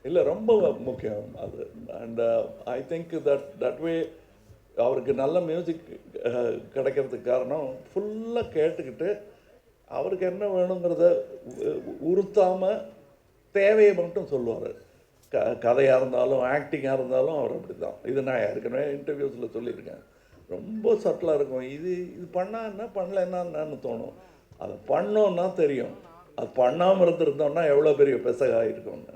இல்லை ரொம்ப முக்கியம் அது. And I think that way அவருக்கு நல்ல மியூசிக் கிடைக்கிறதுக்கு காரணம் ஃபுல்லாக கேட்டுக்கிட்டு அவருக்கு என்ன வேணுங்கிறத உறுத்தாமல் தேவையை மட்டும் சொல்லுவார். கதையாக இருந்தாலும் ஆக்டிங்காக இருந்தாலும் அவர் அப்படி தான். இது நான் ஏற்கனவே இன்டர்வியூஸில் சொல்லியிருக்கேன். ரொம்ப சட்டிலாக இருக்கும். இது பண்ணால் என்ன, பண்ணல என்னன்னு தோணும். அதை பண்ணோன்னா தெரியும். அது பண்ணாமல் இருந்திருந்தோம்னா எவ்வளோ பெரிய பெசகாக இருக்கும்னு.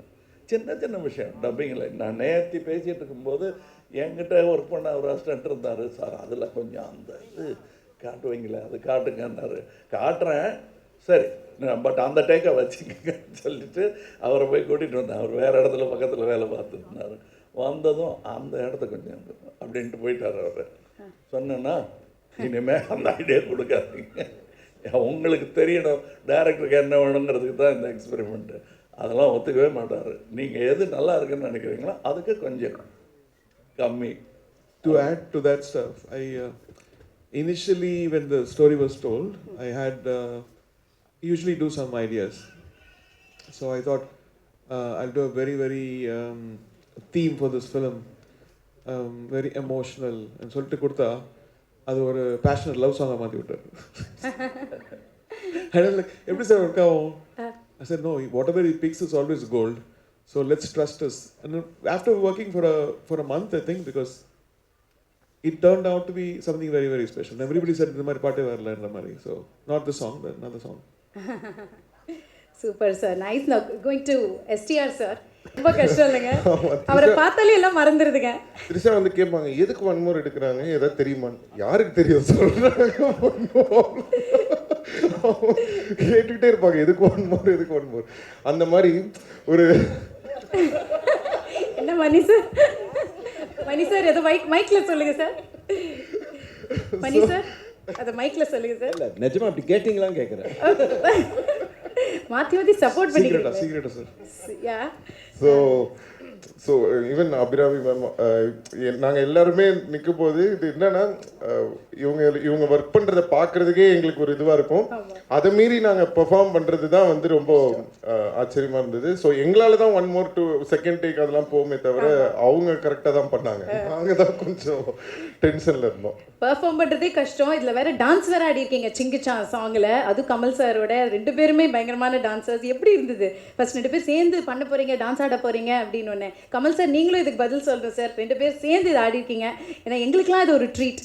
சின்ன சின்ன விஷயம் டப்பிங்கில் நான் நேர்த்தி பேசிகிட்டு இருக்கும்போது என்கிட்ட ஒர்க் பண்ண ஒரு அசிஸ்டன்ட் இருந்தார். சார் அதில் கொஞ்சம் அந்த இது காட்டுவீங்களே, அது காட்டுங்கன்னாரு. காட்டுறேன், சரி பட் அந்த டேக்கை வச்சுக்கன்னு சொல்லிவிட்டு அவரை போய் கூட்டிகிட்டு வந்தேன். அவர் வேறு இடத்துல பக்கத்தில் வேலை பார்த்துருந்தார். வந்ததும் அந்த இடத்த கொஞ்சம் அப்படின்ட்டு போயிட்டார். அவர் சொன்னேன்னா இனிமேல் அந்த ஐடியா கொடுக்காதீங்க, உங்களுக்கு தெரியணும் டைரக்டருக்கு என்ன வேணுங்கிறதுக்கு தான் இந்த எக்ஸ்பெரிமெண்ட்டு. அதெல்லாம் ஒத்துக்கவே மாட்டார். நீங்கள் எது நல்லா இருக்குன்னு நினைக்கிறீங்களோ அதுக்கு கொஞ்சம் கம்மி. To add to that stuff, initially when the story was told, I had usually do some ideas. So I thought I'll do a very theme for this film, very emotional. And சொல்லிட்டு கொடுத்தா அது ஒரு passionate love சாங்காக மாற்றி விட்டார். எப்படி sir work ஆகும்? I said, no, whatever he picks is always gold. So let's trust us. And after working for a month, I think, because it turned out to be something very special. And everybody said, "This is party varla endra mari." So not the song, but another song. Super sir, nice. Now going to STR sir. ரொம்ப கஷ்டம் இல்லைங்க, அவரை பார்த்தாலே எல்லாம் மறந்துடுதுங்க. த்ரிஷா வந்து கேட்பாங்க, எதுக்கு one more எடுக்கிறாங்க, ஏதாவது தெரியுமா? யாருக்கு தெரியும் சொல்றாங்க. கேட்டுக்கிட்டே இருப்பாங்க, எதுக்கு ஒன் மோர். அந்த மாதிரி ஒரு என்ன மணி சார் ஏதோ மைக்ல சொல்லுங்க சார். மணி சார் அதை மைக்ல சொல்லுங்க சார். இல்ல நிஜமா அப்படி கேட்டிங்களான்னு கேக்குறேன். மாத்தி சப்போர்ட் பண்ணிக்கிறீங்க. சீக்ரெட்டா sir. Yeah so even Abhirami ma'am நாங்கள் எல்லாருமே நிற்கும் போது இது என்னன்னா இவங்க ஒர்க் பண்ணுறதை பார்க்குறதுக்கே எங்களுக்கு ஒரு இதுவாக இருக்கும். அதை மீறி நாங்கள் பெர்ஃபார்ம் பண்ணுறது தான் வந்து ரொம்ப ஆச்சரியமாக இருந்தது. ஸோ எங்களால் தான் 1 more to செகண்ட் டேக் அதெல்லாம் போகுமே தவிர அவங்க கரெக்டாக தான் பண்ணாங்க. நாங்கள் தான் கொஞ்சம் டென்ஷனில் இருந்தோம். பெர்ஃபார்ம் பண்ணுறதே கஷ்டம். இதில் வேற டான்ஸ் வேற ஆடி இருக்கீங்க சிங்கிச்சா சாங்கில். அதுவும் கமல் சாரோட 2 பேருமே பயங்கரமான டான்சர்ஸ். எப்படி இருந்தது ஃபர்ஸ்ட் 2 பேர் சேர்ந்து பண்ண போகிறீங்க, டான்ஸ் ஆட போகிறீங்க அப்படின்னு ஒன்று? கமல் சார் நீங்களும் இதுக்கு பதில் சொல்கிறேன் சார். 2 பேர் சேர்ந்து இது ஆடி இருக்கீங்க. ஏன்னா எங்களுக்குலாம் இது ஒரு ட்ரீட்.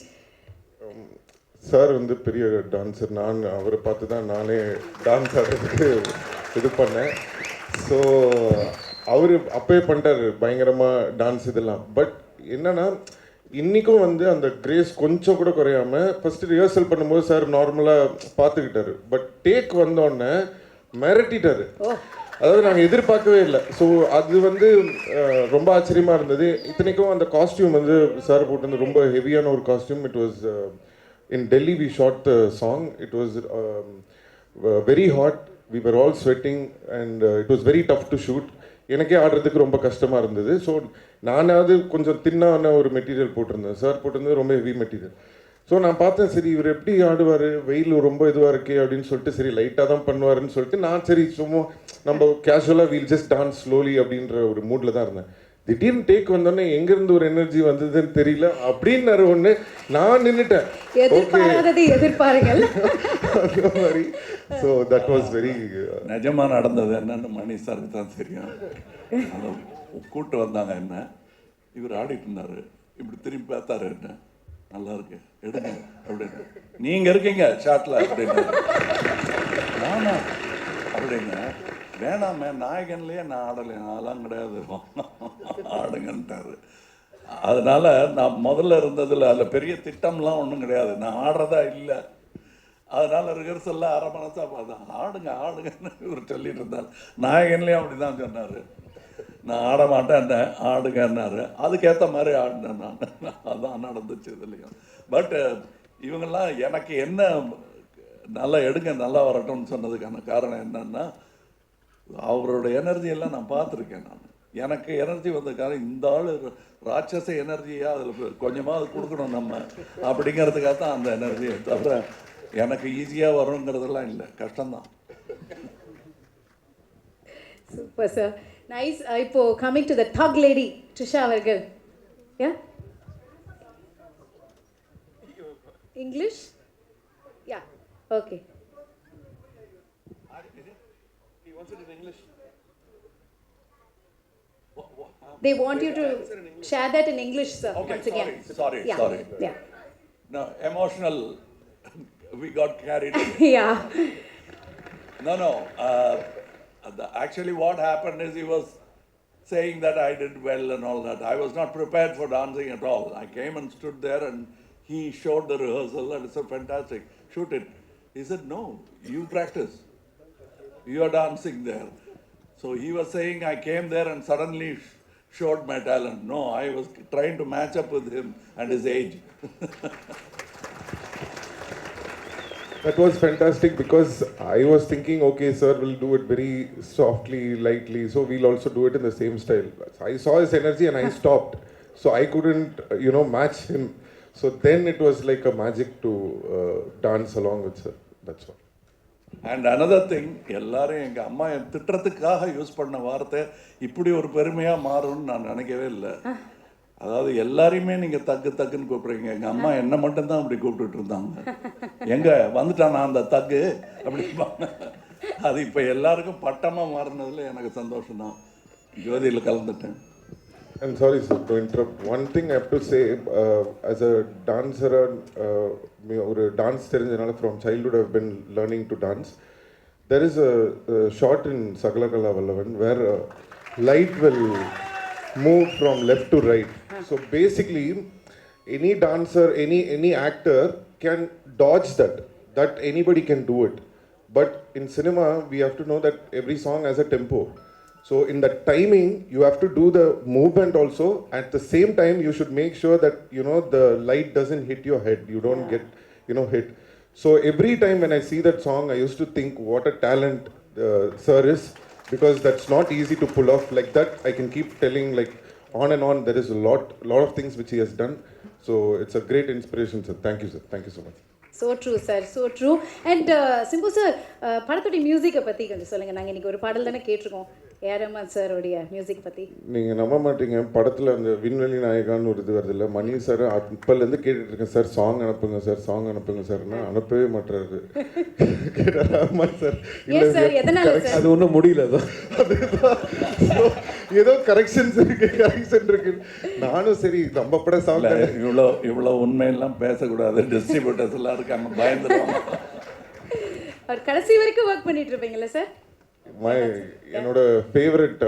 சார் வந்து பெரிய டான்ஸர். நான் அவரை பார்த்து தான் நானே டான்ஸ் ஆடுறதுக்கு இது பண்ணேன். ஸோ அவர் அப்பவே பண்ணிட்டார் பயங்கரமாக டான்ஸ் இதெல்லாம். பட் என்னன்னா இன்றைக்கும் வந்து அந்த கிரேஸ் கொஞ்சம் கூட குறையாமல் ஃபஸ்ட்டு ரிஹர்சல் பண்ணும்போது சார் நார்மலாக பார்த்துக்கிட்டாரு. பட் டேக் வந்தோடனே மிரட்டிட்டார். அதாவது நாங்கள் எதிர்பார்க்கவே இல்லை. ஸோ அது வந்து ரொம்ப ஆச்சரியமாக இருந்தது. இத்தனைக்கும் அந்த காஸ்டியூம் வந்து சார் போட்டு ரொம்ப ஹெவியான ஒரு costume. It was in Delhi we shot the song. It was very hot. We were all sweating and it was very tough to shoot. எனக்கே ஆடுறதுக்கு ரொம்ப கஷ்டமாக இருந்தது. ஸோ நானாவது கொஞ்சம் தின்னான ஒரு மெட்டீரியல் போட்டிருந்தேன். சார் போட்டிருந்தது ரொம்ப ஹெவி மெட்டீரியல். ஸோ நான் பார்த்தேன், சரி இவர் எப்படி ஆடுவார், வெயில் ரொம்ப இதுவாக இருக்கே அப்படின்னு சொல்லிட்டு, சரி லைட்டாக தான் பண்ணுவாருன்னு சொல்லிட்டு நான் சரி சும்மா நம்ம கேஷுவலாக வீல் ஜஸ்ட் டான்ஸ் ஸ்லோலி அப்படின்ற ஒரு மூடில் தான் இருந்தேன். திடீர்னு டேக் வந்தோடனே எங்கேருந்து ஒரு எனர்ஜி வந்ததுன்னு தெரியல அப்படின்னாரு ஒன்று. நான் நின்றுட்டேன். எதிர்பாருங்கள் அந்த மாதிரி. ஸோ தட் வாஸ் வெரி நிஜமாக நடந்தது என்னன்னு மணி சாருக்கு தான் தெரியும். அதை கூப்பிட்டு வந்தாங்க என்ன, இவர் ஆடிட்டு இருந்தார். இப்படி திரும்பி பார்த்தாரு, என்ன நல்லா இருக்கு எடுங்க அப்படின்னு. நீங்கள் இருக்கீங்க ஷாட்டில் அப்படின்னு. நானா அப்படிங்க, வேணாமே நாயகன்லேயே நான் ஆடலை, அதெல்லாம் கிடையாது ஆடுங்கன்ட்டாரு. அதனால் நான் முதல்ல இருந்ததில் அதில் பெரிய திட்டம்லாம் ஒன்றும் கிடையாது. நான் ஆடுறதா இல்லை. அதனால் ரிஹர்சல்லாம் அரை மனசாக பார்த்தேன், ஆடுங்கன்னு இவர் சொல்லிட்டு இருந்தார். நாயகன்லேயும் அப்படி தான் சொன்னார். நான் ஆட மாட்டேன், ஆடுங்கன்னாரு. அதுக்கேற்ற மாதிரி ஆடினேன் நான். அதான் நடந்துச்சு இதுலையும். பட் இவங்கெல்லாம் எனக்கு என்ன நல்லா எடுங்க நல்லா வரட்டும்னு சொன்னதுக்கான காரணம் என்னன்னா, அவரோட எனர்ஜியெல்லாம் நான் பார்த்துருக்கேன். நான் எனக்கு எனர்ஜி வந்ததுக்காக இந்த ஆள் ராட்சச எனர்ஜியாக அதில் கொஞ்சமாவது கொடுக்கணும் நம்ம அப்படிங்கிறதுக்காக தான் அந்த எனர்ஜியை தவிர எனக்கு ஈஸியாக வருங்கிறதெல்லாம் இல்லை, கஷ்டம்தான். Super, sir. Nice. இப்போ coming to the thug lady, Trisha அவர்கள். Yeah? English? Yeah. Okay. He wants it in English. They want you to share that in English, sir, Okay, once again. sorry. Yeah. No, emotional. We got carried away. Yeah. No. Actually, what happened is he was saying that I did well and all that. I was not prepared for dancing at all. I came and stood there and he showed the rehearsal and it's fantastic. Shoot it. He said, no, you practice. You are dancing there. So he was saying I came there and suddenly showed my talent. No, I was trying to match up with him and his age. That was fantastic because I was thinking, okay, sir will do it very softly, lightly, so we'll also do it in the same style. I saw his energy and I stopped. So I couldn't, match him. So then it was like a magic to dance along with sir. That's all. And another thing, எல்லாரும் எங்கள் அம்மா என் திட்டத்துக்காக use பண்ண வார்த்தை இப்படி ஒரு பெருமையாக மாறும்னு நான் நினைக்கவே இல்லை. அதாவது எல்லாரையுமே நீங்கள் தக்குன்னு கூப்பிட்றீங்க. எங்கள் அம்மா என்னை மட்டும்தான் அப்படி கூப்பிட்டுட்டு இருந்தாங்க. எங்கே வந்துட்டானா அந்த தக்கு அப்படிம்பாங்க. அது இப்போ எல்லாருக்கும் பட்டமாக மாறினதில் எனக்கு சந்தோஷம் தான். ஜோதியில் கலந்துட்டேன். I'm sorry, sir, to interrupt. One thing I have to say, as a dancer, or dance தெரிஞ்சனால from childhood I've been learning to dance. There is a shot in Sagalakala Vallavan where light will move from left to right. So basically, any dancer, any actor can dodge that. That anybody can do it. But in cinema, we have to know that every song has a tempo. So in the timing, you have to do the movement also. At the same time, you should make sure that, the light doesn't hit your head. You don't get, hit. So every time when I see that song, I used to think what a talent sir is, because that's not easy to pull off like that. I can keep telling like on and on. There is a lot of things which he has done. So it's a great inspiration, sir. Thank you, sir. Thank you so much. So true, sir. So true. And Simbu sir, படத்துடைய மியூசிக்கை பற்றி கொஞ்சம் சொல்லுங்கள். நாங்கள் இன்றைக்கி ஒரு பாடல் தானே கேட்டிருக்கோம், ரஹ்மான் சாரோடைய மியூசிக் பற்றி. நீங்கள் நம்ப மாட்டீங்க, படத்தில் அந்த விண்வெளி நாயகான்னு ஒரு இது வருது இல்லை, மணி சார் அப்போலேருந்து கேட்டுட்ருக்கேன், சார் சாங் அனுப்புங்க சார்னா அனுப்பவே மாட்டுறாரு. ரஹ்மான் சார் ஏன் சார், எதனால சார்? அது ஒன்றும் முடியல. அதுதான் ஏதோ கரெக்ஷன் இருக்கு. நானும் சரி நம்ம பட சாங் இவ்வளோ உண்மையெல்லாம் பேசக்கூடாது, டிஸ்ட்ரிபியூட்டர்ஸ் எல்லாம் இருக்காங்க, பயந்துருவாங்க. அவர் கடைசி வரைக்கும் ஒர்க் பண்ணிட்டு இருப்பீங்களா சார்? என்னோட ஃபேவரட்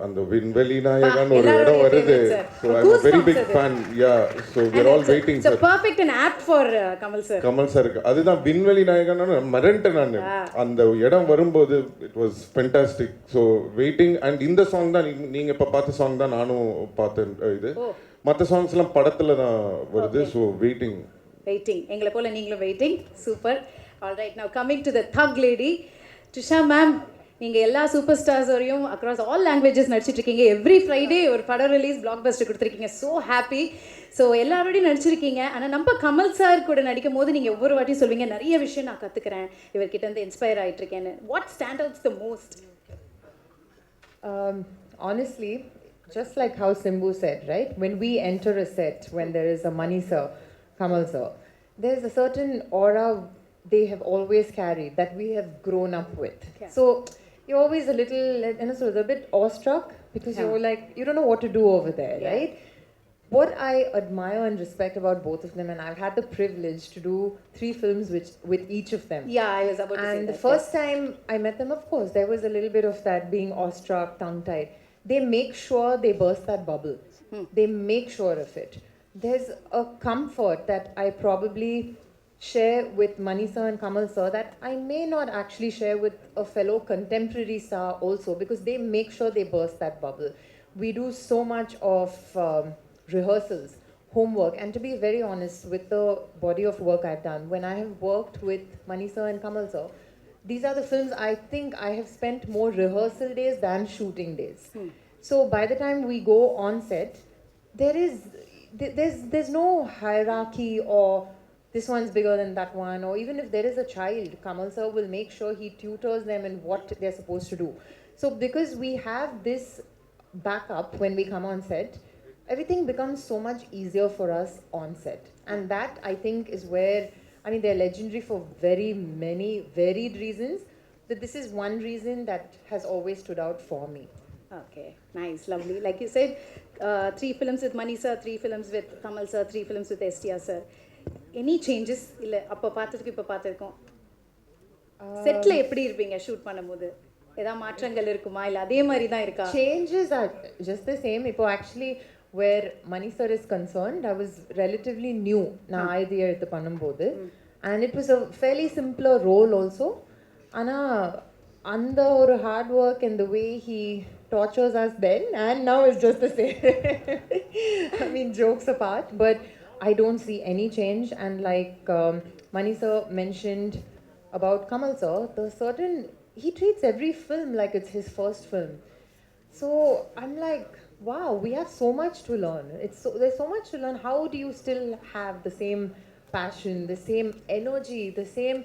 அந்த விண்வெளி நாயகன் ஒரு இடம் வருது. So I'm a very big fan. Yeah, so we're all waiting sir. It's perfect and apt for Kamal sir. Kamal sir அதுதான் விண்வெளி நாயகன் மறந்துட்டேன் நான். அந்த இடம் வரும்போது it was fantastic. So waiting, and இந்த சாங் தான் நீங்க இப்ப பார்த்த சாங் தான் நானும் பார்த்தேன். இது மற்ற சாங்ஸ் எல்லாம் படத்துல தான் வருது. So waiting எங்களை போல நீங்களும் waiting. Super. All right, now coming to the thug lady Trisha ma'am. நீங்கள் எல்லா சூப்பர் ஸ்டார்ஸோடையும் அக்ராஸ் ஆல் லாங்குவேஜஸ் நடிச்சிட்ருக்கீங்க. எவ்ரி ஃப்ரைடே ஒரு படம் ரிலீஸ், பிளாக் பஸ்டர் கொடுத்துருக்கீங்க. So happy. ஸோ எல்லாரோடையும் நடிச்சிருக்கீங்க. ஆனால் நம்ம கமல் சார் கூட நடிக்கும் போது நீங்கள் ஒவ்வொரு வாட்டியும் சொல்வீங்க, நிறைய விஷயம் நான் கற்றுக்கிறேன், இவர்கிட்ட இருந்து இன்ஸ்பயர் ஆகிட்டுருக்கேன்னு. What stand outs the most? Honestly, just like how Simbu said, right? When we enter a set, when there is a Mani sir, Kamal sir, there's a certain aura they have always carried that we have grown up with. Yeah. So you're always a little, so a bit awestruck because you're like, you don't know what to do over there, right? What I admire and respect about both of them, and I've had the privilege to do 3 films with each of them. Yeah, I was about to say that. And the first time I met them, of course, there was a little bit of that being awestruck, tongue-tied. They make sure they burst that bubble. They make sure of it. There's a comfort that I probably share with Mani sir and Kamal sir that I may not actually share with a fellow contemporary star also, because they make sure they burst that bubble. We do so much of rehearsals, homework, and to be very honest, with the body of work I've done, when I have worked with Mani sir and Kamal sir, these are the films I think I have spent more rehearsal days than shooting days. So by the time we go on set, there's no hierarchy or this one's bigger than that one, or even if there is a child, Kamal sir will make sure he tutors them in what they're supposed to do. So because we have this backup when we come on set, everything becomes so much easier for us on set. And that, I think, is where, I mean, they're legendary for very many varied reasons, but this is one reason that has always stood out for me. Okay, nice, lovely. Like you said, 3 films with Mani sir, 3 films with Kamal sir, 3 films with STR sir. Any changes? இல்லை அப்போ பார்த்ததுக்கு இப்போ பார்த்துருக்கோம். Settle எப்படி இருப்பீங்க shoot பண்ணும்போது? ஏதாவது மாற்றங்கள் இருக்குமா இல்லை அதே மாதிரி தான் இருக்கா? Changes are just the same. Ipo actually, where Mani sir is concerned, I was relatively new na idea eduthu பண்ணும்போது, and it was a fairly simpler role also. Ana and or hard work and the way he tortures us then and now is just the same. I mean, jokes apart, but I don't see any change. And like Mani sir mentioned about Kamal sir, he treats every film like it's his first film. So I'm like, wow, we have so much to learn. There's so much to learn. How do you still have the same passion, the same energy, the same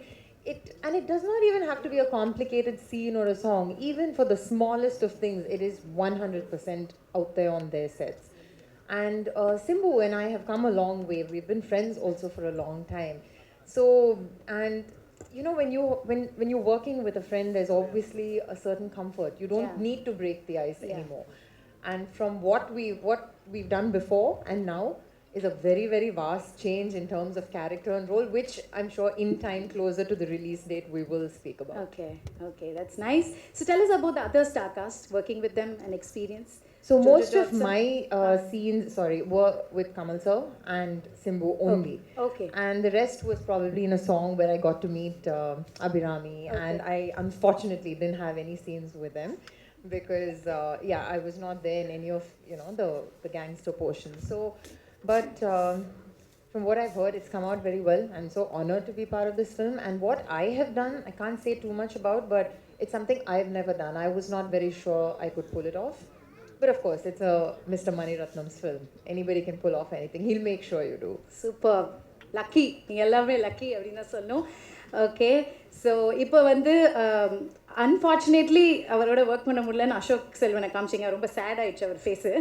and it does not even have to be a complicated scene or a song. Even for the smallest of things, it is 100% out there on their sets. And SIMBU and I have come a long way. We've been friends also for a long time. So, and you know, when you're working with a friend, there's obviously a certain comfort. You don't need to break the ice anymore. And from what we've done before and now is a very, very vast change in terms of character and role, which I'm sure in time, closer to the release date, we will speak about. Okay, that's nice. So tell us about the other star cast, working with them and experience. So most of my scenes, were with Kamal sir and SIMBU only. Okay. And the rest was probably in a song where I got to meet Abhirami, and I unfortunately didn't have any scenes with them because I was not there in any of the gangster portions. So, but from what I've heard, it's come out very well. I'm so honored to be part of this film, and what I have done, I can't say too much about, but it's something I've never done. I was not very sure I could pull it off. But of course, it's a Mr. MANIRATNAM's film. Anybody can pull off anything. He'll make sure you do. Super. Lucky. நீங்கள் எல்லாமே lucky அப்படின்னு தான் சொல்லணும். Okay, so இப்போ வந்து unfortunately அவரோட work பண்ண முடியலன்னு அசோக் செல்வனை காமிச்சிங்க. ரொம்ப சேட் ஆயிடுச்சு அவர் face.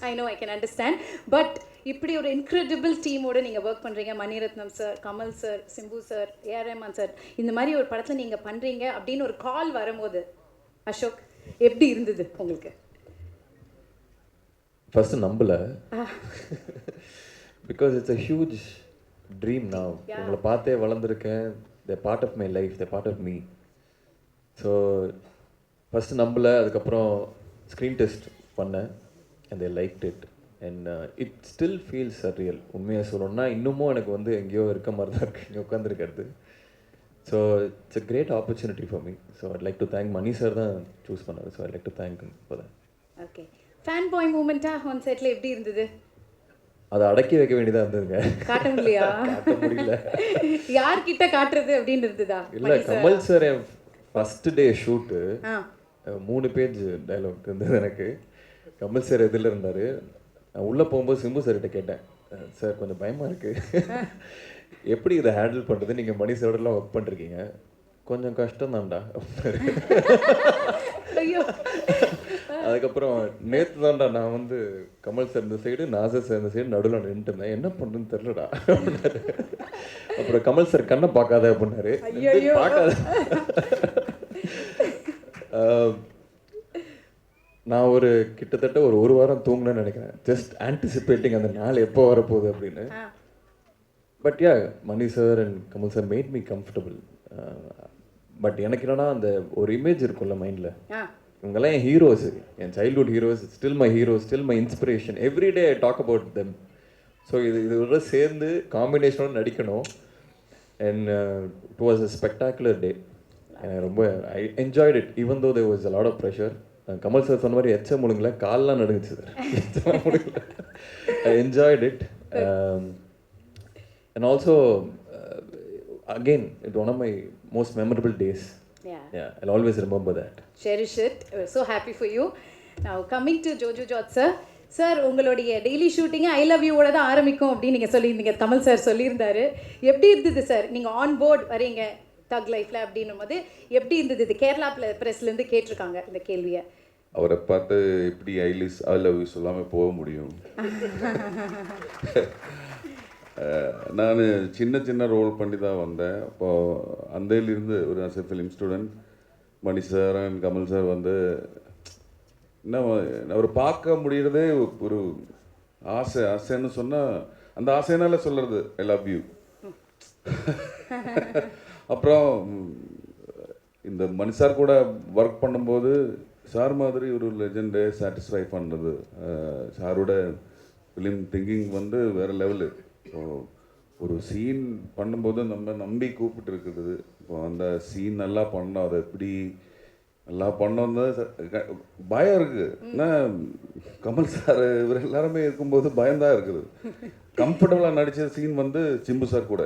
I know, I can understand. But இப்படி ஒரு இன்க்ரெடிபிள் டீமோடு நீங்கள் ஒர்க் பண்ணுறீங்க. Mani Ratnam sir, Kamal sir, Simbu sir, A R Rahman sir, இந்த மாதிரி ஒரு படத்தில் நீங்கள் பண்ணுறீங்க அப்படின்னு ஒரு கால் வரும்போது அசோக் எப்படி இருந்தது உங்களுக்கு? ஃபர்ஸ்ட் நம்பல, because it's a huge dream now. உங்களை பார்த்தே வளர்ந்துருக்கேன். they're part of my life, they're part of me. So first நம்பல. அதுக்கப்புறம் ஸ்க்ரீன் டெஸ்ட் பண்ணேன் and they liked it and it still feels surreal. உண்மையாக சொல்லணும்னா இன்னமும் எனக்கு வந்து எங்கேயோ இருக்க மாதிரி தான் இருக்குது இங்கே உட்காந்துருக்கிறது. So it's a great opportunity for me. So I'd like to thank Mani sir தான் சூஸ் பண்ணாரு. So I'd like to thank him for that. Okay, fan boy மூமெண்ட்டாக ஆன் செட்டில் எப்படி இருந்தது? அதை அடக்கி வைக்க வேண்டியதாக இருந்ததுங்க. காட்ட முடியலையா? காட்ட முடியல. யார்கிட்ட காட்டுறது அப்படின்னு இருந்ததா? இல்லை, கமல் சார் என் first day shoot 3 page dialogue இருந்தது எனக்கு. கமல் சார் எதில் இருந்தார். நான் உள்ளே போகும்போது சிம்பு சார்கிட்ட கேட்டேன், சார் கொஞ்சம் பயமாக இருக்குது, எப்படி இதை ஹேண்டில் பண்ணுறது? நீங்கள் மணி சாரோடலாம் ஒர்க் பண்ணிருக்கீங்க, கொஞ்சம் கஷ்டம் தான்டா. அதுக்கப்புறம் நேற்று தான்டா நான் வந்து கமல் சார் இந்த சைடு, நாசர் சார் இந்த சைடு நடுவில் நின்றுட்டு இருந்தேன், என்ன பண்ணுறதுன்னு தெரிலடா. அப்புறம் கமல் சார் கண்ணை பார்க்காத அப்படின்னாரு. பார்க்காத. நான் ஒரு கிட்டத்தட்ட ஒரு வாரம் தூங்கினேன்னு நினைக்கிறேன், ஜஸ்ட் ஆன்டிசிபேட்டிங் அந்த நாள் எப்போ வரப்போகுது அப்படின்னு. But yeah, Mani sir and Kamal sir made me comfortable. But எனக்கு என்னன்னா அந்த ஒரு இமேஜ் இருக்கும்ல மைண்டில், இவங்கெல்லாம் என் ஹீரோஸ், என் childhood heroes, still my heroes, still my inspiration, every day I talk about them. So இதோட சேர்ந்து காம்பினேஷனோட நடிக்கணும். And it was a spectacular day. எனக்கு ரொம்ப I enjoyed it even though there was a lot of pressure. Kamal sir சொன்ன மாதிரி எச்ச முழுங்கல, கால்லாம் நடுங்குச்சு sir. I enjoyed it. And also again, it's one of my most memorable days. Yeah, I'll always remember that. Cherish it. We're so happy for you. Now coming to Jojo George sir. Sir, உங்களுடைய daily ஷூட்டிங்கை I love யூவோட தான் ஆரம்பிக்கும் அப்படின்னு நீங்கள் சொல்லியிருந்தீங்க. Kamal sir சொல்லியிருந்தாரு. எப்படி இருந்தது sir? நீங்கள் ஆன் போர்ட் வரீங்க, தக் லைஃப்ல அப்படின்னும் போது எப்படி இருந்தது? இது கேரளா பிரஸ்லேருந்து கேட்டிருக்காங்க இந்த கேள்வியை. அவரை பார்த்து எப்படி ஐலிஸ் ஐ லவ் யூ சொல்லாமல் போக முடியும்? நான் சின்ன சின்ன ரோல் பண்ணி தான் வந்தேன். அப்போது அந்தையிலிருந்து ஒரு as a film student Mani sir and Kamal sir வந்து என்ன அவரை பார்க்க முடியறதே ஒரு ஆசைன்னு சொன்னால் அந்த ஆசைனால சொல்கிறது ஐ லவ் யூ. அப்புறம் இந்த மணி சார் கூட ஒர்க் பண்ணும்போது சார் மாதிரி ஒரு லெஜெண்டை சாட்டிஸ்ஃபை பண்ணுறது, சாரோட ஃபிலிம் திங்கிங் வந்து வேறு லெவலு. ஸோ ஒரு சீன் பண்ணும்போது நம்ம நம்பி கூப்பிட்டு இருக்கிறது. இப்போ அந்த சீன் நல்லா பண்ணோம், அதை எப்படி நல்லா பண்ணோன்னு பயம் இருக்குது. ஏன்னா கமல் சார் இவர் எல்லாருமே இருக்கும்போது பயம்தான் இருக்குது. கம்ஃபர்டபுளாக நடித்த சீன் வந்து சிம்பு சார் கூட.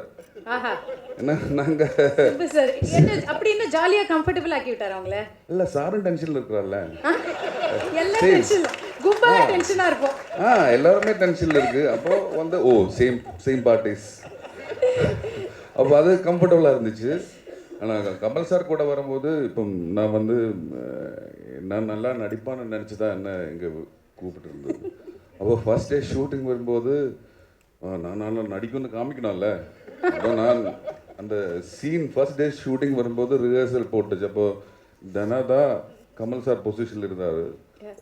ஏன்னா நாங்கள் அப்படி இன்னும் ஜாலியாக கம்ஃபர்டபுள் ஆக்கி விட்டார் அவங்கள. இல்லை சாரும் டென்ஷனில் இருக்கிறார்ல, டென்ஷனாக இருக்கும். எல்லாருமே டென்ஷனில் இருக்குது. அப்போ வந்து சேம் பார்ட்டிஸ், அப்போ அது கம்ஃபர்டபுளாக இருந்துச்சு. ஆனால் கமல் சார் கூட வரும்போது இப்போ நான் வந்து நான் நல்லா நடிப்பான்னு நினச்சி தான் என்ன இங்கே கூப்பிட்டு இருந்தது. அப்போ ஃபர்ஸ்ட் டே ஷூட்டிங் வரும்போது நான் நல்லா நடிக்கணும்னு காமிக்கணும்ல. அப்போ நான் அந்த சீன் ஃபர்ஸ்ட் டே ஷூட்டிங் வரும்போது ரிஹர்சல் போட்டுச்சு. அப்போ தனாதான் கமல் சார் பொசிஷனில் இருந்தார்.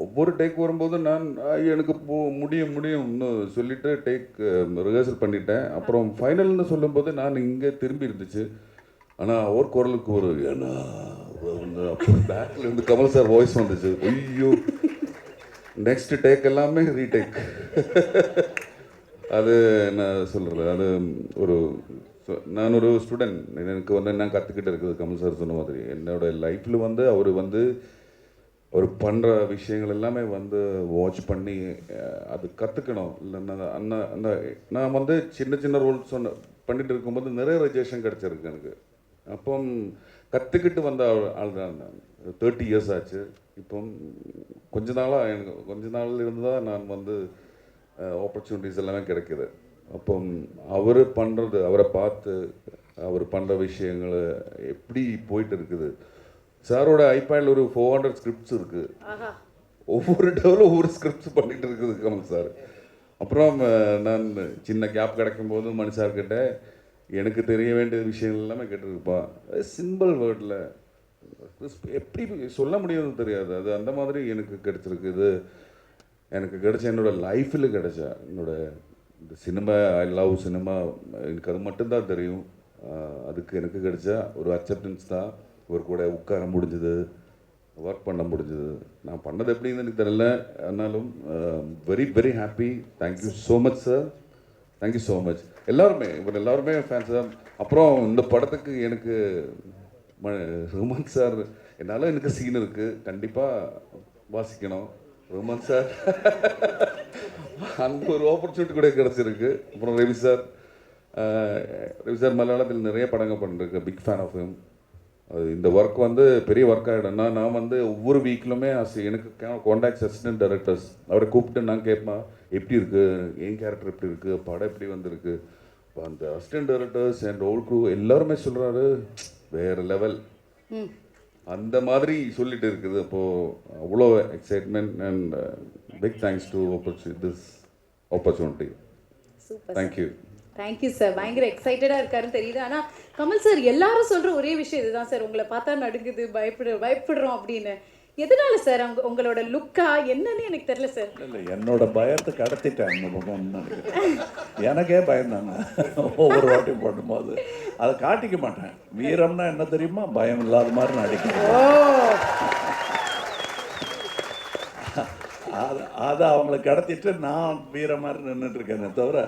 ஒவ்வொரு டேக் வரும்போது நான் எனக்கு முடியும்னு சொல்லிட்டு டேக் ரிஹர்சல் பண்ணிட்டேன். அப்புறம் ஃபைனல்னு சொல்லும்போது நான் இங்கே திரும்பி இருந்துச்சு. ஆனால் அவர் குரலுக்கு ஒரு ஏன்னா பேக்கில் இருந்து கமல் சார் வாய்ஸ் வந்துச்சு. ஐயோ நெக்ஸ்ட் டேக் எல்லாமே ரீடேக். அது என்ன சொல்கிறது, அது நான் ஒரு ஸ்டூடெண்ட், எனக்கு வந்து என்ன கற்றுக்கிட்டு இருக்குது. கமல் சார் சொன்ன மாதிரி என்னோட லைஃப்பில் வந்து அவர் பண்ணுற விஷயங்கள் எல்லாமே வந்து வாட்ச் பண்ணி அது கற்றுக்கணும். இல்லைன்னா அந்த நான் வந்து சின்ன சின்ன ரோல்ஸ் பண்ணிட்டு இருக்கும்போது நிறைய ரிஜெக்ஷன் கிடச்சிருக்கு எனக்கு. அப்போ கற்றுக்கிட்டு வந்த ஆள் தான் நான். 30 years ஆச்சு. இப்போ கொஞ்ச நாள் இருந்து தான் நான் வந்து ஆப்பர்ச்சுனிட்டிஸ் எல்லாமே கிடைக்கிது. அப்போ அவரை பார்த்து அவர் பண்ணுற விஷயங்கள் எப்படி போயிட்டு இருக்குது. சாரோட ஐபேடில் ஒரு 400 ஸ்கிரிப்ட்ஸ் இருக்குது. ஒவ்வொரு டெவலும் ஒவ்வொரு ஸ்கிரிப்ட்ஸ் பண்ணிட்டு இருக்குது கமல் சார். அப்புறம் நான் சின்ன கேப் கிடைக்கும்போது மணி சார்கிட்ட எனக்கு தெரிய வேண்டிய விஷயங்கள் எல்லாமே கேட்டுருப்பா. சிம்பிள் வேர்டில் எப்படி சொல்ல முடியும்னு தெரியாது. அது அந்த மாதிரி எனக்கு கிடைச்சிருக்கு. இது எனக்கு கிடைச்ச என்னோடய லைஃப்பில் கிடைச்ச இந்த சினிமா, ஐ லவ் சினிமா, எனக்கு அது மட்டும்தான் தெரியும். அதுக்கு எனக்கு கிடைச்ச ஒரு அக்செப்டன்ஸ் தான். இவர் கூட உட்கார முடிஞ்சது, ஒர்க் பண்ண முடிஞ்சது. நான் பண்ணது எப்படின்னு எனக்கு தெரியல. ஆனாலும் very very happy. Thank you so much sir, thank you so much. எல்லாருமே ஃபேன்ஸ் தான். அப்புறம் இந்த படத்துக்கு எனக்கு ரஹ்மான் சார் என்னால் எனக்கு சீன் இருக்குது, கண்டிப்பாக வாசிக்கணும். ரஹ்மான் சார் அந்த ஒரு ஆப்பர்ச்சுனிட்டி கூட கிடச்சிருக்கு. அப்புறம் ரவி சார் மலையாளத்தில் நிறைய படங்கள் பண்ணிருக்கு. Big fan of him. இந்த ஒர்க் வந்து பெரிய ஒர்க் ஆகிடும்னா நான் வந்து ஒவ்வொரு வீக்லுமே எனக்கு கான்டாக்ட் அசிஸ்டன்ட் டைரக்டர்ஸ் அவரை கூப்பிட்டு நான் கேட்பேன், எப்படி இருக்குது, என் கேரக்டர் எப்படி இருக்குது, படம் எப்படி வந்திருக்கு. இப்போ அந்த assistant directors and whole crew எல்லாருமே சொல்கிறாரு வேறு லெவல் அந்த மாதிரி சொல்லிட்டு இருக்குது. அப்போது அவ்வளோ excitement and big thanks to this opportunity. Thank you. Thank you sir. பயங்கர எக்ஸைட்டடாக இருக்காருன்னு தெரியுது. ஆனால் கமல் சார் எல்லாரும் சொல்கிற ஒரே விஷயம் இதுதான் சார், உங்களை பார்த்தா நடுங்குது, பயப்படுறோம் அப்படின்னு. எதனால சார்? உங்களோட லுக்கா என்னன்னு எனக்கு தெரியல சார். இல்லை, என்னோட பயத்தை கடத்திட்டேன் அந்த பக்கம்னு நினைக்கிறேன். எனக்கே பயந்தாங்க ஒவ்வொரு வாட்டியும் பண்ணும்போது. அதை காட்டிக்க மாட்டேன். வீரம்னா என்ன தெரியுமா? பயம் இல்லாத மாதிரி நடிக்கிறேன். அதை அவங்கள கடத்திட்டு நான் வீர மாதிரி நின்றுட்டு இருக்கேனே தவிர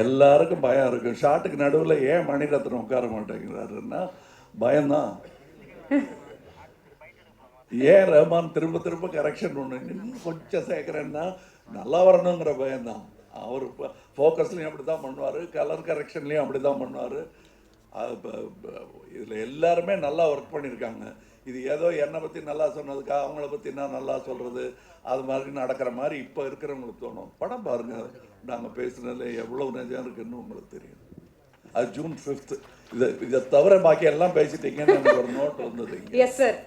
எல்லாருக்கும் பயம் இருக்கும். ஷாட்டுக்கு நடுவில் ஏன் மணிரத்னம் உட்கார மாட்டேங்கிறாருன்னா பயம்தான். ஏன் ரஹ்மான் திரும்ப கரெக்ஷன் ஒன்று இன்னும் கொஞ்சம் சேர்க்குறேன்னா நல்லா வரணுங்கிற பயம்தான். அவர் ஃபோக்கஸ்லையும் அப்படி தான் பண்ணுவார், கலர் கரெக்ஷன்லேயும் அப்படி தான் பண்ணுவார். இதில் எல்லாருமே நல்லா ஒர்க் பண்ணியிருக்காங்க. இது ஏதோ என்னை பற்றி நல்லா சொன்னதுக்காக அவங்கள பற்றி நான் நல்லா சொல்கிறது அது மாதிரி நடக்கிற மாதிரி இப்போ இருக்கிறவங்களுக்கு தோணும். படம் பாருங்கள், நாங்கள் பேசுனதில் எவ்வளோ நிஜம் இருக்குன்னு உங்களுக்கு தெரியும். அது June 5th இதை தவிர பாக்கி எல்லாம் பேசிட்டீங்கன்னு எனக்கு ஒரு நோட் வந்தது. Yes sir.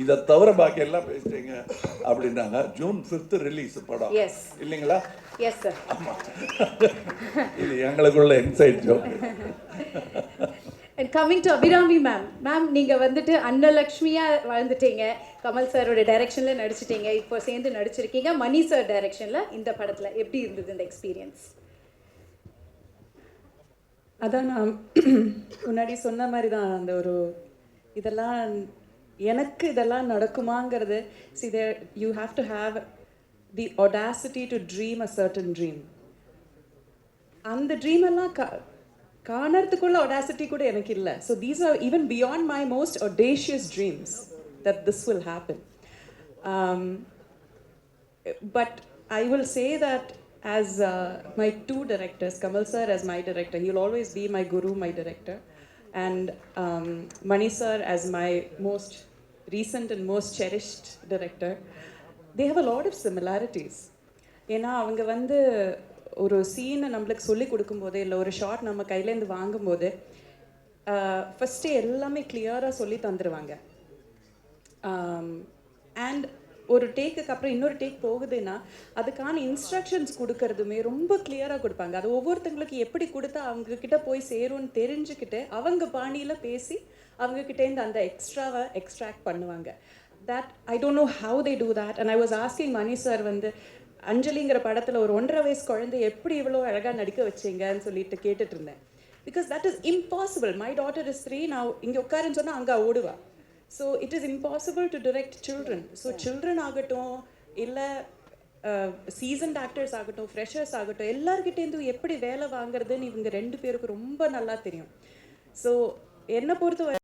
இதை தவிர பாக்கி எல்லாம் பேசிட்டீங்க அப்படின்னாங்க. ஜூன் 5th ரிலீஸ் படம் இல்லைங்களா? Yes sir. ஆமாம், இது எங்களுக்குள்ள inside joke. And coming to Abhirami ma'am. Ma'am நீங்கள் வந்துட்டு அன்னலக்ஷ்மியாக வாழ்ந்துட்டீங்க, கமல் சாரோட டைரக்ஷனில் நடிச்சிட்டீங்க, இப்போ சேர்ந்து நடிச்சிருக்கீங்க மணி சார் டைரக்ஷனில். இந்த படத்தில் எப்படி இருந்தது இந்த எக்ஸ்பீரியன்ஸ்? அதான் நான் முன்னாடி சொன்ன மாதிரி தான், அந்த ஒரு இதெல்லாம் எனக்கு இதெல்லாம் நடக்குமாங்கிறது. see there you have to have the audacity to dream a certain dream. அந்த ட்ரீம் எல்லாம் காணறதுக்குள்ள audacity கூட எனக்கு இல்லை. so these are even beyond my most audacious dreams that this will happen. But I will say that as my two directors, Kamal sir as my director, he will always be my guru, my director, and Mani sir as my most recent and most cherished director. They have a lot of similarities. ஏன்னா அவங்க வந்து ஒரு சீனை நம்மளுக்கு சொல்லி கொடுக்கும்போதே, இல்லை ஒரு short நம்ம கையிலேருந்து வாங்கும்போது ஃபஸ்ட்டு எல்லாமே கிளியராக சொல்லி தந்துடுவாங்க. அண்ட் ஒரு டேக்குக்கு அப்புறம் இன்னொரு டேக் போகுதுன்னா அதுக்கான இன்ஸ்ட்ரக்ஷன்ஸ் கொடுக்கறதுமே ரொம்ப கிளியராக கொடுப்பாங்க. அது ஒவ்வொருத்தங்களுக்கு எப்படி கொடுத்தா அவங்கக்கிட்ட போய் சேரும்னு தெரிஞ்சுக்கிட்டு அவங்க பாணியில் பேசி அவங்கக்கிட்டேருந்து அந்த எக்ஸ்ட்ராவை எக்ஸ்ட்ராக்ட் பண்ணுவாங்க. That I don't know how they do that. And I was asking Mani sir வந்து, அஞ்சலிங்கிற படத்தில் ஒரு 1.5 வயசு குழந்தை எப்படி இவ்வளோ அழகாக நடிக்க வச்சிங்கன்னு சொல்லிட்டு கேட்டுட்டு இருந்தேன். Because that is impossible. My daughter is 3. நான் இங்கே உட்காருன்னு சொன்னால் அங்கே ஓடுவா. So it is impossible to direct children. So children ஆகட்டும், இல்லை சீசன்ட் ஆக்டர்ஸ் ஆகட்டும், ஃப்ரெஷர்ஸ் ஆகட்டும், எல்லார்கிட்டேருந்து எப்படி வேலை வாங்குறதுன்னு இவங்க 2 பேருக்கு ரொம்ப நல்லா தெரியும். ஸோ என்னை பொறுத்த